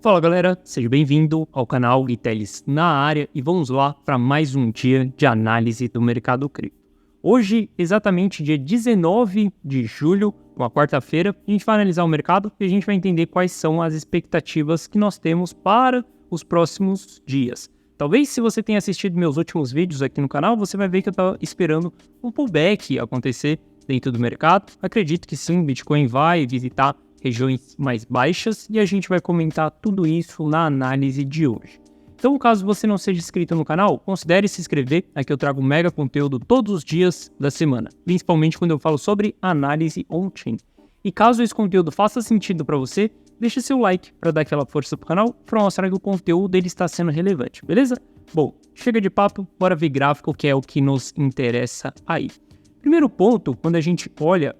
Fala galera, seja bem-vindo ao canal Guiteles na área e vamos lá para mais um dia de análise do mercado cripto. Hoje, exatamente dia 19 de julho, uma quarta-feira, a gente vai analisar o mercado e a gente vai entender quais são as expectativas que nós temos para os próximos dias. Talvez se você tenha assistido meus últimos vídeos aqui no canal, você vai ver que eu estava esperando um pullback acontecer dentro do mercado. Acredito que sim, o Bitcoin vai visitar regiões mais baixas e a gente vai comentar tudo isso na análise de hoje. Então, caso você não seja inscrito no canal, considere se inscrever, aqui eu trago mega conteúdo todos os dias da semana, principalmente quando eu falo sobre análise on-chain. E caso esse conteúdo faça sentido para você, deixe seu like para dar aquela força pro canal, para mostrar que o conteúdo ele está sendo relevante, beleza? Bom, chega de papo, bora ver gráfico, que é o que nos interessa aí. Primeiro ponto, quando a gente olha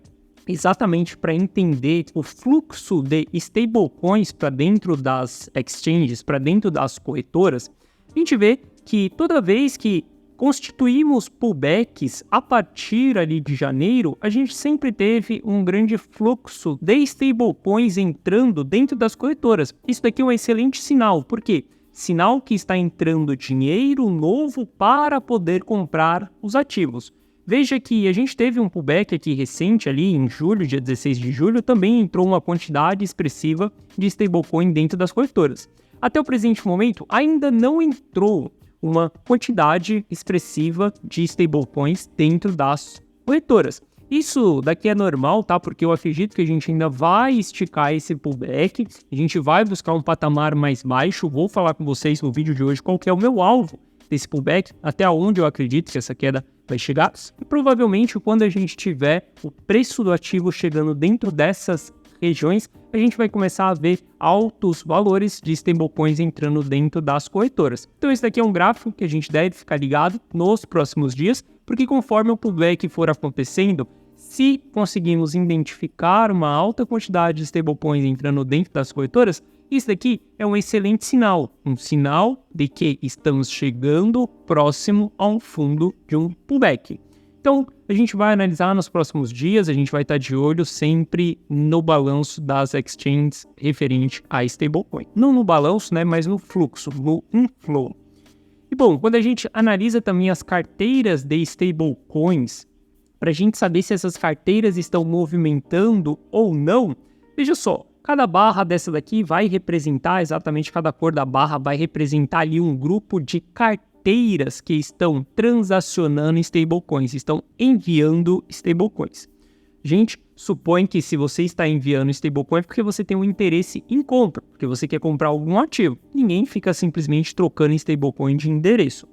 exatamente para entender o fluxo de stablecoins para dentro das exchanges, para dentro das corretoras, a gente vê que toda vez que constituímos pullbacks a partir ali de janeiro, a gente sempre teve um grande fluxo de stablecoins entrando dentro das corretoras. Isso daqui é um excelente sinal, por quê? Sinal que está entrando dinheiro novo para poder comprar os ativos. Veja que a gente teve um pullback aqui recente ali em julho, dia 16 de julho, também entrou uma quantidade expressiva de stablecoin dentro das corretoras. Até o presente momento, ainda não entrou uma quantidade expressiva de stablecoins dentro das corretoras. Isso daqui é normal, tá? Porque eu acredito que a gente ainda vai esticar esse pullback, a gente vai buscar um patamar mais baixo. Vou falar com vocês no vídeo de hoje qual que é o meu alvo desse pullback, até onde eu acredito que essa queda vai chegar. E provavelmente quando a gente tiver o preço do ativo chegando dentro dessas regiões, a gente vai começar a ver altos valores de stablecoins entrando dentro das corretoras. Então esse daqui é um gráfico que a gente deve ficar ligado nos próximos dias, porque conforme o pullback for acontecendo, se conseguimos identificar uma alta quantidade de stablecoins entrando dentro das corretoras, isso daqui é um excelente sinal, um sinal de que estamos chegando próximo a um fundo de um pullback. Então, a gente vai analisar nos próximos dias, a gente vai estar de olho sempre no balanço das exchanges referente a stablecoin. Não no balanço, né, mas no fluxo, no inflow. E bom, quando a gente analisa também as carteiras de stablecoins, para a gente saber se essas carteiras estão movimentando ou não, veja só. Cada barra dessa daqui vai representar, exatamente cada cor da barra vai representar ali um grupo de carteiras que estão transacionando stablecoins, estão enviando stablecoins. A gente supõe que se você está enviando stablecoin é porque você tem um interesse em compra, porque você quer comprar algum ativo. Ninguém fica simplesmente trocando stablecoin de endereço.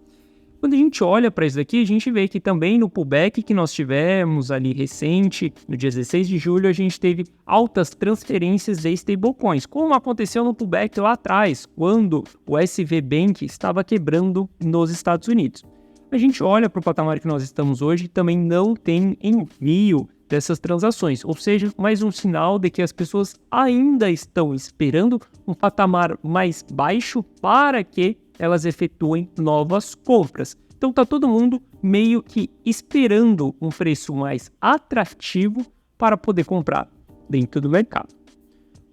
Quando a gente olha para isso daqui, a gente vê que também no pullback que nós tivemos ali recente, no dia 16 de julho, a gente teve altas transferências de stablecoins, como aconteceu no pullback lá atrás, quando o SV Bank estava quebrando nos Estados Unidos. A gente olha para o patamar que nós estamos hoje e também não tem envio dessas transações, ou seja, mais um sinal de que as pessoas ainda estão esperando um patamar mais baixo para que elas efetuem novas compras. Então tá todo mundo meio que esperando um preço mais atrativo para poder comprar dentro do mercado.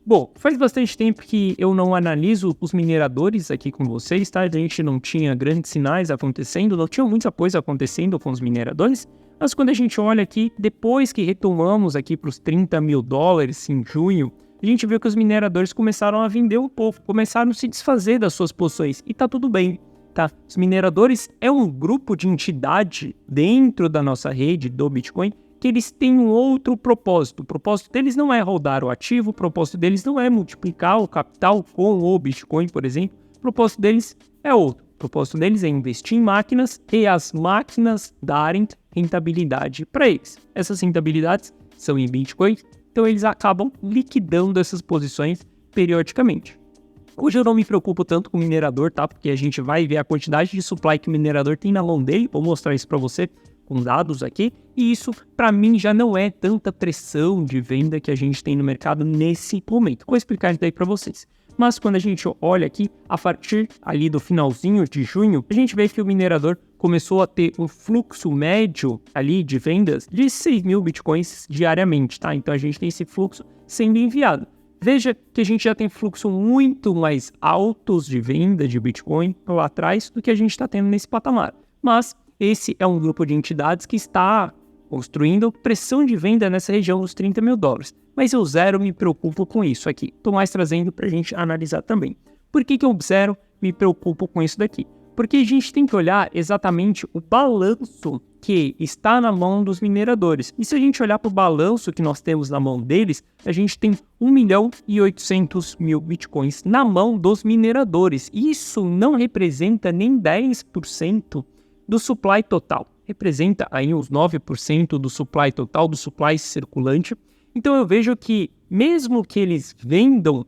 Bom, faz bastante tempo que eu não analiso os mineradores aqui com vocês, tá? A gente não tinha grandes sinais acontecendo, não tinha muita coisa acontecendo com os mineradores, mas quando a gente olha aqui, depois que retomamos aqui para os 30 mil dólares em junho, a gente viu que os mineradores começaram a vender um pouco, começaram a se desfazer das suas posições, e tá tudo bem, tá? Os mineradores é um grupo de entidade dentro da nossa rede do Bitcoin, que eles têm um outro propósito. O propósito deles não é rodar o ativo, o propósito deles não é multiplicar o capital com o Bitcoin, por exemplo. O propósito deles é outro. O propósito deles é investir em máquinas e as máquinas darem rentabilidade para eles. Essas rentabilidades são em Bitcoin, então eles acabam liquidando essas posições periodicamente. Hoje eu não me preocupo tanto com o minerador, tá? Porque a gente vai ver a quantidade de supply que o minerador tem na mão dele. Vou mostrar isso para você com dados aqui. E isso, para mim, já não é tanta pressão de venda que a gente tem no mercado nesse momento. Vou explicar isso daí para vocês. Mas quando a gente olha aqui, a partir ali do finalzinho de junho, a gente vê que o minerador começou a ter um fluxo médio ali de vendas de 6 mil bitcoins diariamente, tá? Então a gente tem esse fluxo sendo enviado. Veja que a gente já tem fluxo muito mais altos de venda de Bitcoin lá atrás do que a gente está tendo nesse patamar. Mas esse é um grupo de entidades que está construindo pressão de venda nessa região dos 30 mil dólares. Mas eu zero me preocupo com isso aqui. Estou mais trazendo para a gente analisar também. Por que eu zero me preocupo com isso daqui? Porque a gente tem que olhar exatamente o balanço que está na mão dos mineradores. E se a gente olhar para o balanço que nós temos na mão deles, a gente tem 1.800.000 bitcoins na mão dos mineradores. Isso não representa nem 10% do supply total. Representa aí uns 9% do supply total, do supply circulante. Então eu vejo que mesmo que eles vendam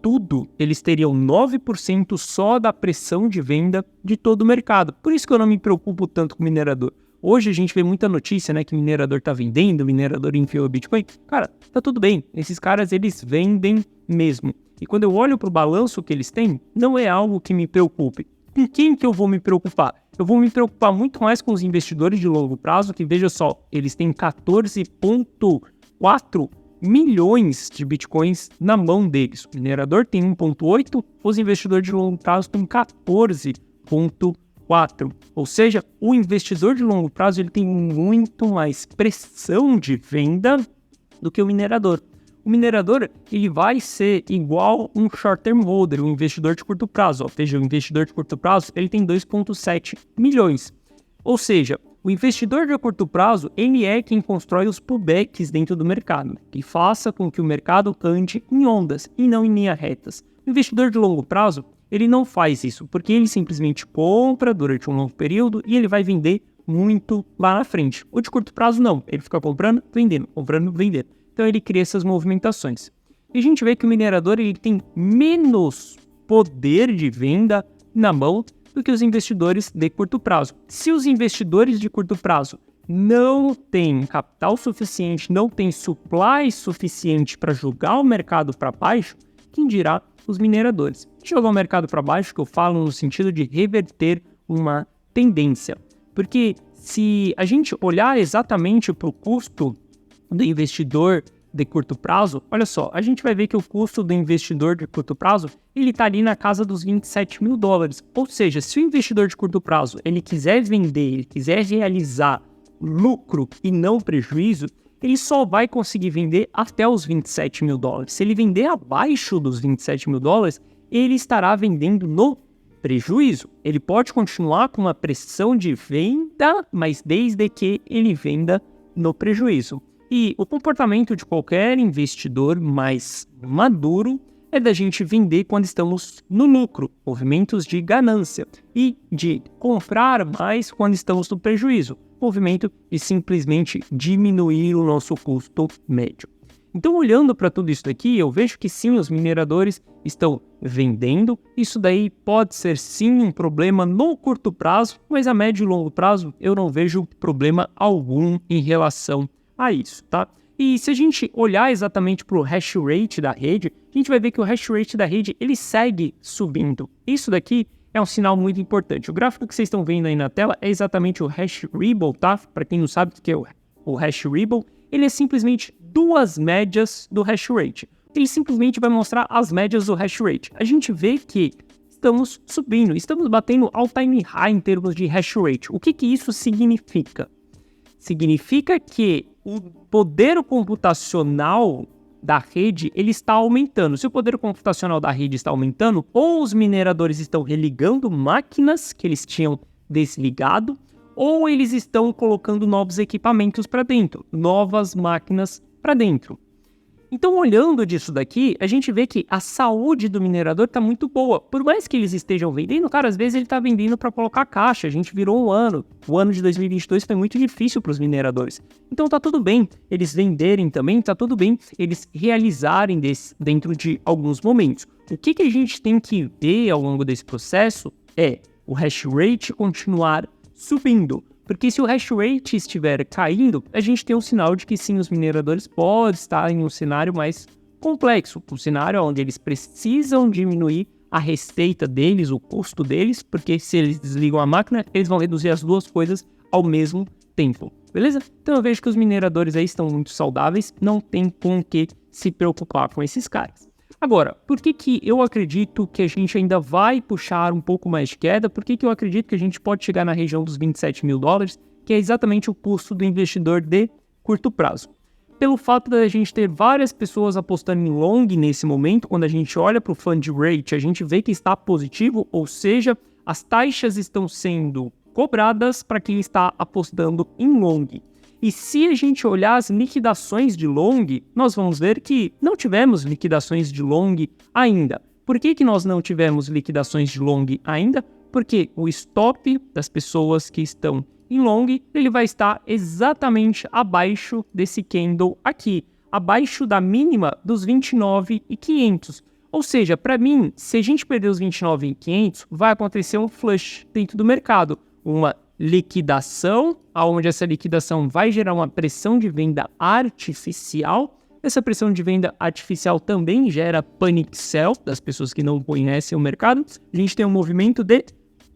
tudo, eles teriam 9% só da pressão de venda de todo o mercado. Por isso que eu não me preocupo tanto com o minerador. Hoje a gente vê muita notícia, né, que o minerador tá vendendo, o minerador enfiou o Bitcoin. Cara, tá tudo bem. Esses caras, eles vendem mesmo. E quando eu olho pro balanço que eles têm, não é algo que me preocupe. Com quem que eu vou me preocupar? Eu vou me preocupar muito mais com os investidores de longo prazo, que veja só, eles têm 14,4 milhões de bitcoins na mão deles. O minerador tem 1,8, os investidores de longo prazo têm 14,4. Ou seja, o investidor de longo prazo ele tem muito mais pressão de venda do que o minerador. O minerador ele vai ser igual um short-term holder, um investidor de curto prazo. Veja, o investidor de curto prazo ele tem 2,7 milhões. Ou seja, o investidor de curto prazo, ele é quem constrói os pullbacks dentro do mercado, que faça com que o mercado ande em ondas e não em linhas retas. O investidor de longo prazo, ele não faz isso, porque ele simplesmente compra durante um longo período e ele vai vender muito lá na frente. O de curto prazo não, ele fica comprando, vendendo. Então ele cria essas movimentações. E a gente vê que o minerador ele tem menos poder de venda na mão do que os investidores de curto prazo. Se os investidores de curto prazo não têm capital suficiente, não têm supply suficiente para jogar o mercado para baixo, quem dirá os mineradores? Jogar o mercado para baixo, que eu falo no sentido de reverter uma tendência. Porque se a gente olhar exatamente para o custo do investidor de curto prazo, olha só, a gente vai ver que o custo do investidor de curto prazo, ele está ali na casa dos 27 mil dólares. Ou seja, se o investidor de curto prazo, ele quiser vender, ele quiser realizar lucro e não prejuízo, ele só vai conseguir vender até os 27 mil dólares. Se ele vender abaixo dos 27 mil dólares, ele estará vendendo no prejuízo. Ele pode continuar com uma pressão de venda, mas desde que ele venda no prejuízo. E o comportamento de qualquer investidor mais maduro é da gente vender quando estamos no lucro, movimentos de ganância, e de comprar mais quando estamos no prejuízo, movimento de simplesmente diminuir o nosso custo médio. Então, olhando para tudo isso aqui, eu vejo que sim, os mineradores estão vendendo. Isso daí pode ser sim um problema no curto prazo, mas a médio e longo prazo eu não vejo problema algum em relação a isso, tá? E se a gente olhar exatamente para o hash rate da rede, a gente vai ver que o hash rate da rede ele segue subindo. Isso daqui é um sinal muito importante. O gráfico que vocês estão vendo aí na tela é exatamente o hash ripple, tá? Para quem não sabe o que é o hash ripple, ele é simplesmente duas médias do hash rate. Ele simplesmente vai mostrar as médias do hash rate. A gente vê que estamos subindo, estamos batendo all-time high em termos de hash rate. O que isso significa? Significa que o poder computacional da rede ele está aumentando. Se o poder computacional da rede está aumentando, ou os mineradores estão religando máquinas que eles tinham desligado, ou eles estão colocando novos equipamentos para dentro, novas máquinas para dentro. Então, olhando disso daqui, a gente vê que a saúde do minerador está muito boa. Por mais que eles estejam vendendo, cara, às vezes ele está vendendo para colocar caixa. A gente virou um ano. O ano de 2022 foi muito difícil para os mineradores. Então, tá tudo bem eles venderem também, tá tudo bem eles realizarem dentro de alguns momentos. O que a gente tem que ver ao longo desse processo é o hash rate continuar subindo. Porque se o hash rate estiver caindo, a gente tem um sinal de que sim, os mineradores podem estar em um cenário mais complexo, um cenário onde eles precisam diminuir a receita deles, o custo deles, porque se eles desligam a máquina, eles vão reduzir as duas coisas ao mesmo tempo, beleza? Então eu vejo que os mineradores aí estão muito saudáveis, não tem com o que se preocupar com esses caras. Agora, por que eu acredito que a gente ainda vai puxar um pouco mais de queda? Por que eu acredito que a gente pode chegar na região dos 27 mil dólares, que é exatamente o custo do investidor de curto prazo? Pelo fato da gente ter várias pessoas apostando em long nesse momento, quando a gente olha para o fund rate, a gente vê que está positivo, ou seja, as taxas estão sendo cobradas para quem está apostando em long. E se a gente olhar as liquidações de long, nós vamos ver que não tivemos liquidações de long ainda. Por que nós não tivemos liquidações de long ainda? Porque o stop das pessoas que estão em long, ele vai estar exatamente abaixo desse candle aqui, abaixo da mínima dos 29.500. Ou seja, para mim, se a gente perder os 29.500, vai acontecer um flush dentro do mercado, uma liquidação, onde essa liquidação vai gerar uma pressão de venda artificial. Essa pressão de venda artificial também gera panic sell das pessoas que não conhecem o mercado. A gente tem um movimento de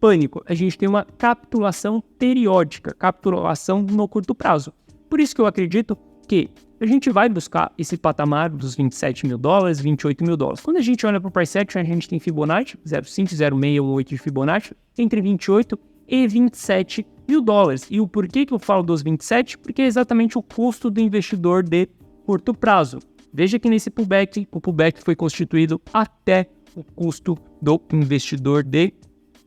pânico, a gente tem uma capitulação periódica, capitulação no curto prazo. Por isso que eu acredito que a gente vai buscar esse patamar dos 27 mil dólares, 28 mil dólares. Quando a gente olha para o price action, a gente tem Fibonacci, 0,5, 0,6, 1,8 de Fibonacci, entre 28 e 27 mil dólares. E o porquê que eu falo dos 27? Porque é exatamente o custo do investidor de curto prazo. Veja que nesse pullback, o pullback foi constituído até o custo do investidor de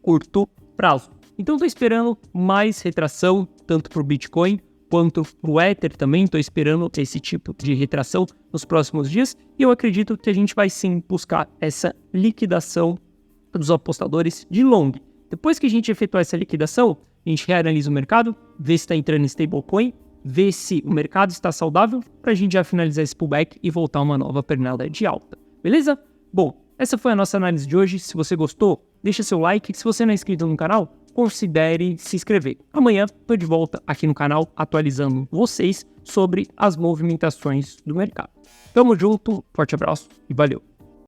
curto prazo. Então estou esperando mais retração, tanto para o Bitcoin quanto para o Ether também. Estou esperando esse tipo de retração nos próximos dias e eu acredito que a gente vai sim buscar essa liquidação dos apostadores de long. Depois que a gente efetuar essa liquidação, a gente reanalisa o mercado, vê se está entrando em stablecoin, vê se o mercado está saudável para a gente já finalizar esse pullback e voltar uma nova pernada de alta. Beleza? Bom, essa foi a nossa análise de hoje. Se você gostou, deixa seu like. Se você não é inscrito no canal, considere se inscrever. Amanhã estou de volta aqui no canal atualizando vocês sobre as movimentações do mercado. Tamo junto, forte abraço e valeu!